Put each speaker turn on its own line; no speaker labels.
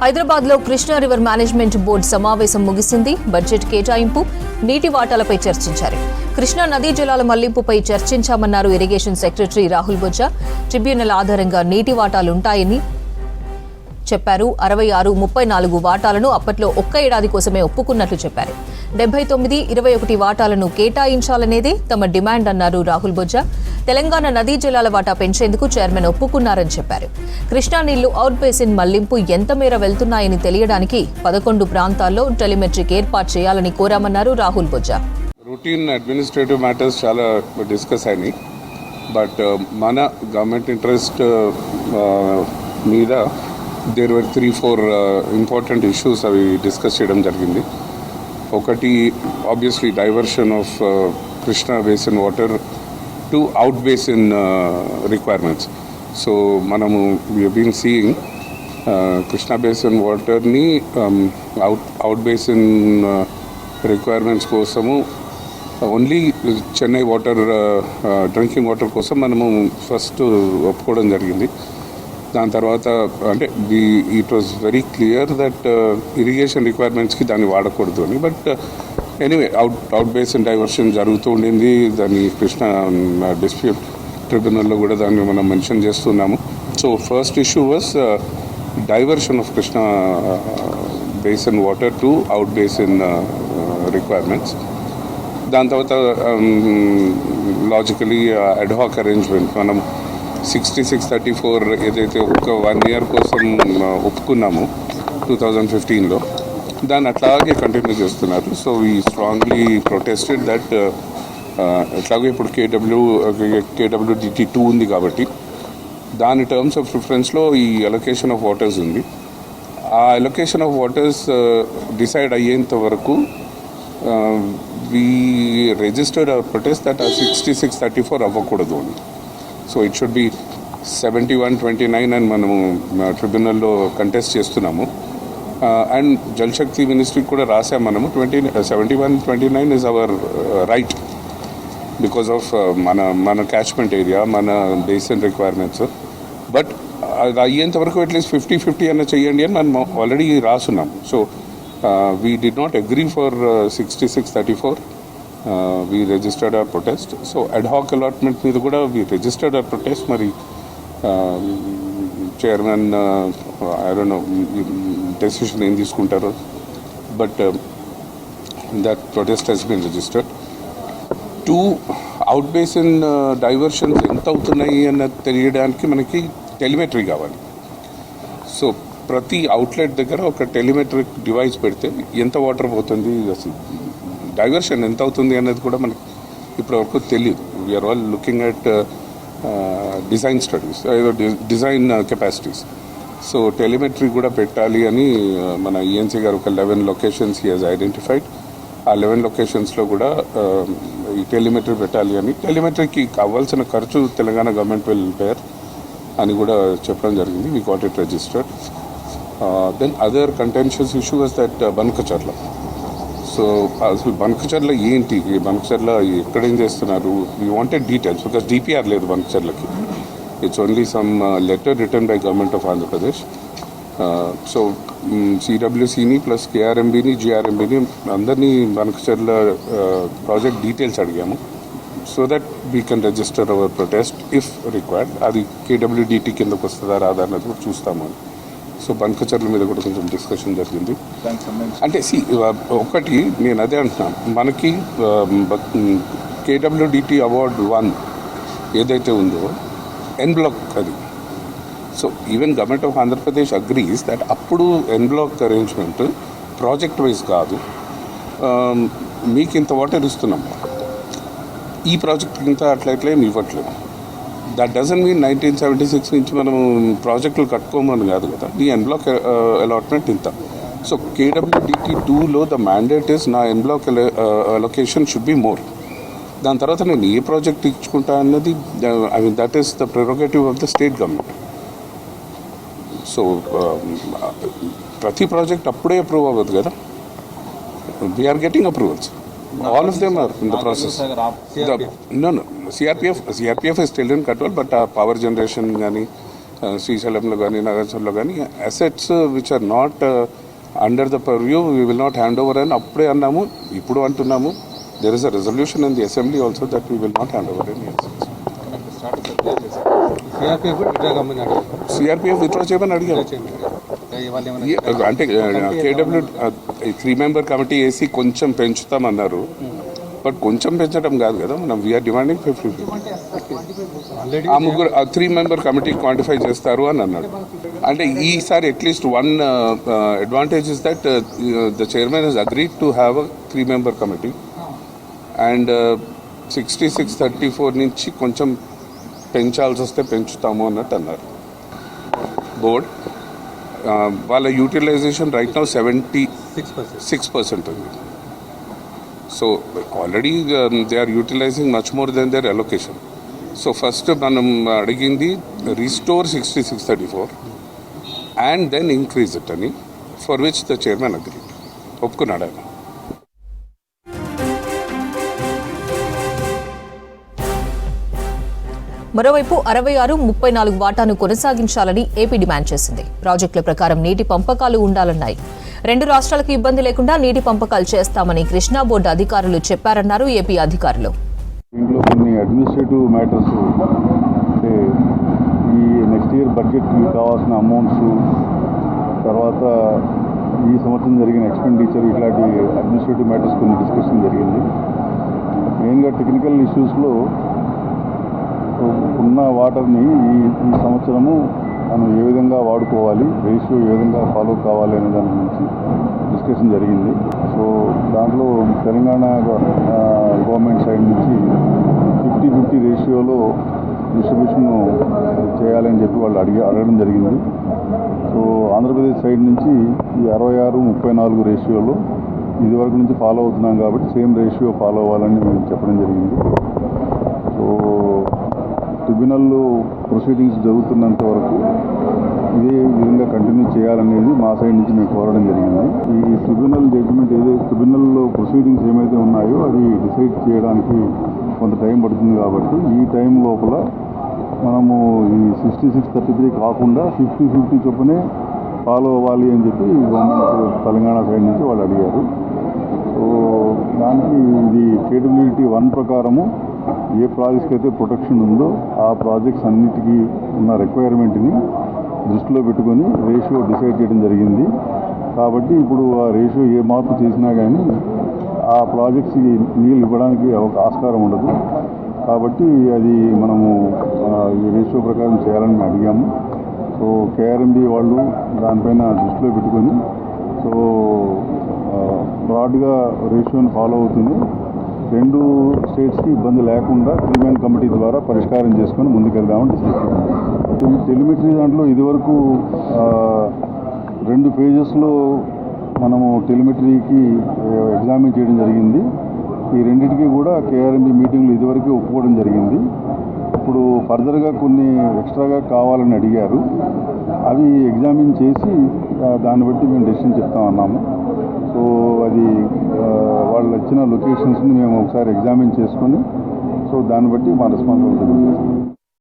హైదరాబాద్లో Krishna river management board సమావేశం ముగిసింది. బడ్జెట్ కేటాయింపు, నీటి వాటాలపై చర్చించారు. కృష్ణా నదీ జలాల మళ్లింపుపై చర్చించామన్నారు irrigation secretary Rahul Bojja. Tribunal ఆధారంగా నీటి వాటాలుంటాయని చెప్పారు. 66, 34 వాటాలను అప్పట్లో ఒక్క ఏడాది కోసమే ఒప్పుకున్నట్లు చెప్పారు. 79, 21 వాటాలను కేటాయించాలనేదే తమ డిమాండ్ అన్నారు రాహుల్ బొజ్జా. తెలంగాణ నదీ జలాల వాటా పెంచేందుకు చైర్మన్ ఒప్పుకున్నారని చెప్పారు. కృష్ణా నీళ్లు అవుట్ బేసిన్ మళ్లింపు ఎంత మేర వెళ్తున్నాయని తెలియడానికి 11 ప్రాంతాల్లో టెలిమెట్రిక్ ఏర్పాటు చేయాలని కోరామన్నారు Rahul Bojja.
Routine administrative matters చాలా డిస్కస్ అయినాయి. బట్ మన గవర్నమెంట్ ఇంట్రెస్ట్ మీద దేర్ వర్ 3-4 ఇంపార్టెంట్ ఇష్యూస్ అవి డిస్కస్ చేయడం జరిగింది. ఒకటి obviously diversion of Krishna basin water to out basin requirements. So మనము we been seeing Krishna basin వాటర్ని అవుట్ బేసిన్ రిక్వైర్మెంట్స్ కోసము only Chennai water drinking water కోసం మనము ఫస్ట్ ఒప్పుకోవడం జరిగింది. దాని తర్వాత అంటే it was very clear that irrigation రిక్వైర్మెంట్స్కి దాన్ని వాడకూడదు అని. But anyway out basin diversion జరుగుతూ ఉండింది. దాన్ని కృష్ణా డిస్ప్యూట్ ట్రిబ్యునల్లో కూడా దాన్ని మనం మెన్షన్ చేస్తున్నాము. So first issue was diversion of Krishna basin water to out basin requirements. దాని తర్వాత లాజికలీ అడ్హాక్ అరేంజ్మెంట్ మనం 66-34 ఏదైతే ఒక 1 year కోసం ఒప్పుకున్నామో 2015లో దాన్ని అట్లాగే కంటిన్యూ చేస్తున్నారు. So we strongly protested that ఎట్లాగే ఇప్పుడు కేడబ్ల్యూడిటి 2 ఉంది కాబట్టి దాని టర్మ్స్ ఆఫ్ ప్రిఫరెన్స్లో ఈ అలొకేషన్ ఆఫ్ వాటర్స్ ఉంది. ఆ అలొకేషన్ ఆఫ్ వాటర్స్ డిసైడ్ అయ్యేంత వరకు we registered our protest that 66-34 అవ్వకూడదు అని. సో ఇట్ షుడ్ బి 71-29 అని మనము ట్రిబ్యునల్లో కంటెస్ట్ చేస్తున్నాము. అండ్ జలశక్తి మినిస్ట్రీకి కూడా రాసాము మనము 71-29 is our right because of మన క్యాచ్మెంట్ ఏరియా, మన బేసిన్ రిక్వైర్మెంట్స్. బట్ అది అయ్యేంత వరకు అట్లీస్ట్ 50-50 అన్న చేయండి అని మనం ఆల్రెడీ రాసున్నాము. So we did not agree for 66-34. We registered our protest. So ad hoc allotment మీద కూడా we registered our protest. మరి chairman I don't know decision ఏం తీసుకుంటారో, but that protest has been registered. 2, out basin diversions ఎంత అవుతున్నాయి అన్నది తెలియడానికి మనకి టెలిమెట్రీ కావాలి. సో ప్రతి అవుట్లెట్ దగ్గర ఒక టెలిమెట్రిక్ డివైస్ పెడితే ఎంత వాటర్ పోతుంది, అసలు డైవర్షన్ ఎంత అవుతుంది అనేది కూడా మనకి ఇప్పటివరకు తెలియదు. We are all looking at design studies, design capacities. So telemetry కూడా పెట్టాలి అని మన ఈఎన్సీ గారు ఒక 11 లొకేషన్స్ హీ హాజ్ ఐడెంటిఫైడ్. ఆ 11 లొకేషన్స్లో కూడా ఈ టెలిమెట్రీ పెట్టాలి అని, టెలిమెట్రీకి కావాల్సిన ఖర్చు తెలంగాణ గవర్నమెంట్ విల్ బేర్ అని కూడా చెప్పడం జరిగింది. We got it registered. Then other contentious issue was that Banakacherla. So అసలు బనకచర్ల ఏంటి, బనకచర్ల ఎక్కడేం చేస్తున్నారు, we wanted details because DPR లేదు బనకచర్లకి. It's only some letter return by government of Andhra Pradesh. So సిడబ్ల్యూసీని ప్లస్ కేఆర్ఎంబీని జిఆర్ఎంబీని అందరినీ బనకచర్ల ప్రాజెక్ట్ డీటెయిల్స్ అడిగాము. So that we can register our protest if required. అది కేడబ్ల్యూడిటి కిందకు వస్తుందా రాదా అన్నది కూడా చూస్తాము అని. సో బనకచర్ల మీద కూడా కొంచెం డిస్కషన్ జరిగింది. అంటే ఒకటి నేను అదే అంటున్నాను, మనకి కేడబ్ల్యూడిటి అవార్డ్ 1 ఏదైతే ఉందో ఎన్ బ్లాక్ అది. So even government of Andhra Pradesh agrees that అప్పుడు ఎన్ బ్లాక్ అరేంజ్మెంట్ ప్రాజెక్ట్ వైజ్ కాదు, మీకు ఇంత వాటర్ ఇస్తున్నాం, ఈ ప్రాజెక్ట్ ఇంత అట్లా ఏమి ఇవ్వట్లేదు. దట్ డజంట్ మీన్ 1976 నుంచి మనం ప్రాజెక్టులు కట్టుకోమని కాదు కదా, ఈ ఎన్ బ్లాక్ అలాట్మెంట్ ఇంత. సో కేడబ్ల్యూడిటి 2లో ద మ్యాండేట్ ఇస్ నా en bloc allocation should be more. దాని తర్వాత నేను ఏ ప్రాజెక్ట్ ఇచ్చుకుంటా అన్నది I mean that is the prerogative of the state government. So ప్రతి ప్రాజెక్ట్ అప్పుడే అప్రూవ్ అవ్వదు కదా, we're getting approvals. All of them are in the process. No. CRPF is still in control, but power generation, శ్రీశైలంలో కానీ నాగార్జునలో కానీ assets which are not under the purview we will not hand over అని అప్పుడే అన్నాము, ఇప్పుడు అంటున్నాము. There is a resolution in the assembly also that we will not hand over any assets. CRPF withdraw చేయమని అడిగారు. అంటే కేడబ్ల్యూ 3 member కమిటీ వేసి కొంచెం పెంచుతామన్నారు. బట్ కొంచెం పెంచడం కాదు కదా, మనం వీఆర్ డిమాండింగ్ 50. ఆ ముగ్గురు 3 member కమిటీ క్వాంటిఫై చేస్తారు అని అన్నాడు. అంటే ఈసారి at least one advantage is that the chairman he's agreed to have a 3 member committee and 66-34 నుంచి కొంచెం పెంచాల్సి వస్తే పెంచుతాము అన్నట్టు అన్నారు. బోర్డ్ వాళ్ళ యూటిలైజేషన్ రైట్ నౌ 76% ఉంది. So already they are utilising much more than their allocation. So first మనం అడిగింది restore 66-34 and then increase it అని, for which the chairman agreed, ఒప్పుకున్నాడు ఆయన.
మరోవైపు 66-34 వాటాను కొనసాగించాలని ఏపీ డిమాండ్ చేసింది. ప్రాజెక్టుల ప్రకారం నీటి పంపకాలు ఉండాలన్నాయి. 2 రాష్ట్రాలకు ఇబ్బంది లేకుండా నీటి పంపకాలు చేస్తామని కృష్ణా బోర్డు అధికారులు చెప్పారన్నారు ఏపీ అధికారులు.
దీంట్లో కొన్ని అడ్మినిస్ట్రేటివ్ మ్యాటర్స్, అంటే ఈ నెక్స్ట్ ఇయర్ బడ్జెట్కి కావాల్సిన అమౌంట్స్, తర్వాత ఈ సంవత్సరం జరిగిన ఎక్స్పెండిచర్, ఇట్లాంటి అడ్మినిస్ట్రేటివ్ మ్యాటర్స్ కొన్ని డిస్కషన్ జరిగింది. మెయిన్గా టెక్నికల్ ఇష్యూస్లో ఉన్న వాటర్ని ఈ సంవత్సరము మనం ఏ విధంగా వాడుకోవాలి, రేషియో ఏ విధంగా ఫాలో కావాలి అనే దాని గురించి డిస్కషన్ జరిగింది. సో దాంట్లో తెలంగాణ గవర్నమెంట్ సైడ్ నుంచి 50-50 రేషియోలో డిస్ట్రిబ్యూషన్ చేయాలని చెప్పి వాళ్ళు అడగడం జరిగింది. సో ఆంధ్రప్రదేశ్ సైడ్ నుంచి ఈ 66-34 రేషియోలో ఇదివరకు నుంచి ఫాలో అవుతున్నాం కాబట్టి సేమ్ రేషియో ఫాలో అవ్వాలని మేము చెప్పడం జరిగింది. సో ట్రిబ్యునల్లో ప్రొసీడింగ్స్ జరుగుతున్నంత వరకు ఇదే విధంగా కంటిన్యూ చేయాలనేది మా సైడ్ నుంచి మేము కోరడం జరిగింది. ఈ ట్రిబ్యునల్ జడ్జిమెంట్ ట్రిబ్యునల్లో ప్రొసీడింగ్స్ ఏమైతే ఉన్నాయో అది డిసైడ్ చేయడానికి కొంత టైం పడుతుంది. కాబట్టి ఈ టైం లోపల మనము ఈ 66-33 కాకుండా 50-50 చొప్పునే ఫాలో అవ్వాలి అని చెప్పి గవర్నమెంట్ తెలంగాణ సైడ్ నుంచి వాళ్ళు అడిగారు. సో దానికి ఇది కేటబిలిటీ 1 ప్రకారము ఏ ప్రాజెక్ట్స్కి అయితే ప్రొటెక్షన్ ఉందో ఆ ప్రాజెక్ట్స్ అన్నిటికీ ఉన్న రిక్వైర్మెంట్ని దృష్టిలో పెట్టుకొని రేషియో డిసైడ్ చేయడం జరిగింది. కాబట్టి ఇప్పుడు ఆ రేషియో ఏ మార్పు చేసినా కానీ ఆ ప్రాజెక్ట్స్కి నీళ్ళు ఇవ్వడానికి ఆస్కారం ఉండదు. కాబట్టి అది మనము ఈ రేషియో ప్రకారం చేయాలని మేము అడిగాము. సో కేఆర్ఎంబీ వాళ్ళు దానిపైన దృష్టిలో పెట్టుకొని సో బ్రాడ్గా రేషియోని ఫాలో అవుతుంది. 2 స్టేట్స్కి ఇబ్బంది లేకుండా 3 member కమిటీ ద్వారా పరిష్కారం చేసుకొని ముందుకెళ్దామని డిసైడ్ చేయాలి. టెలిమెట్రీ దాంట్లో ఇదివరకు 2 phases మనము టెలిమెట్రీకి ఎగ్జామిన్ చేయడం జరిగింది. ఈ రెండింటికి కూడా కేఆర్ఎంబీ మీటింగ్లు ఇదివరకే ఒప్పుకోవడం జరిగింది. ఇప్పుడు ఫర్దర్గా కొన్ని ఎక్స్ట్రాగా కావాలని అడిగారు. అవి ఎగ్జామిన్ చేసి దాన్ని బట్టి మేము డెసిషన్ చెప్తా ఉన్నాము. సో అది వాళ్ళు ఇచ్చిన లొకేషన్స్ని మేము ఒకసారి ఎగ్జామిన్ చేసుకొని సో దాన్ని బట్టి మా రెస్పాన్సిబిలిటీ.